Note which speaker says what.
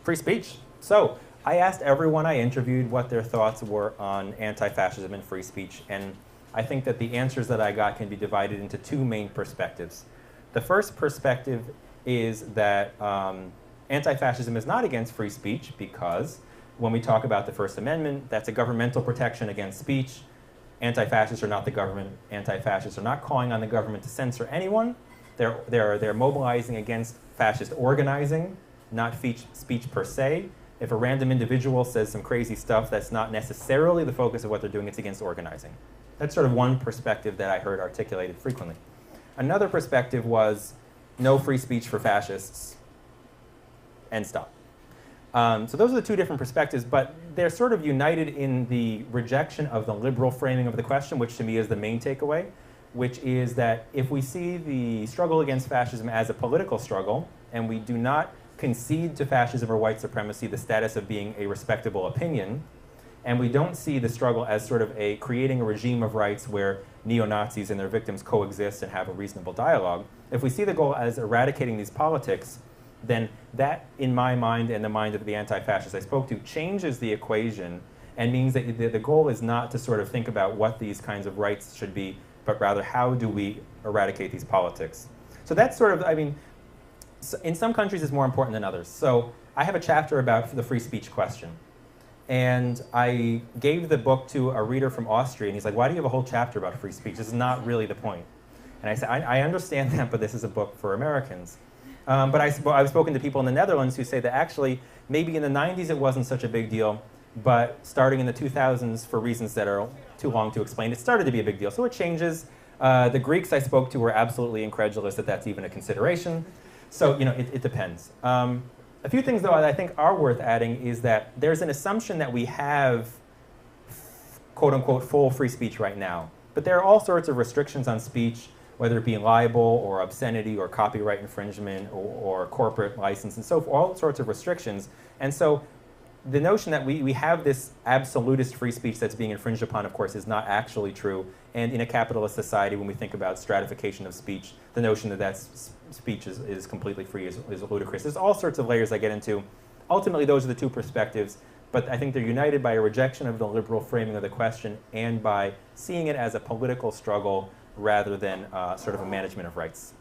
Speaker 1: Free speech. So I asked everyone I interviewed what their thoughts were on anti-fascism and free speech, and I think that the answers that I got can be divided into two main perspectives. The first perspective is that anti-fascism is not against free speech because when we talk about the First Amendment, that's a governmental protection against speech. Anti-fascists are not the government. Anti-fascists are not calling on the government to censor anyone. They're mobilizing against fascist organizing, not speech per se. If a random individual says some crazy stuff, that's not necessarily the focus of what they're doing. It's against organizing. That's sort of one perspective that I heard articulated frequently. Another perspective was no free speech for fascists, and stop. So those are the two different perspectives, but they're sort of united in the rejection of the liberal framing of the question, which to me is the main takeaway, which is that if we see the struggle against fascism as a political struggle, and we do not concede to fascism or white supremacy the status of being a respectable opinion, and we don't see the struggle as sort of creating a regime of rights where neo-Nazis and their victims coexist and have a reasonable dialogue, if we see the goal as eradicating these politics, then that, in my mind and the mind of the anti-fascists I spoke to, changes the equation and means that the goal is not to sort of think about what these kinds of rights should be, but rather how do we eradicate these politics. So that's sort of, I mean, in some countries it's more important than others. So I have a chapter about the free speech question. And I gave the book to a reader from Austria, and he's like, why do you have a whole chapter about free speech? This is not really the point. And I said, I understand that, but this is a book for Americans. But I've spoken to people in the Netherlands who say that actually, maybe in the 90s it wasn't such a big deal, but starting in the 2000s, for reasons that are too long to explain, it started to be a big deal. So it changes. The Greeks I spoke to were absolutely incredulous that that's even a consideration. So, you know, it depends. A few things, though, that I think are worth adding is that there's an assumption that we have, quote-unquote, full free speech right now. But there are all sorts of restrictions on speech, whether it be libel or obscenity or copyright infringement or corporate license and so forth, all sorts of restrictions. And so the notion that we have this absolutist free speech that's being infringed upon, of course, is not actually true. And in a capitalist society, when we think about stratification of speech, the notion that speech is completely free is ludicrous. There's all sorts of layers I get into. Ultimately, those are the two perspectives, but I think they're united by a rejection of the liberal framing of the question and by seeing it as a political struggle rather than sort of a management of rights.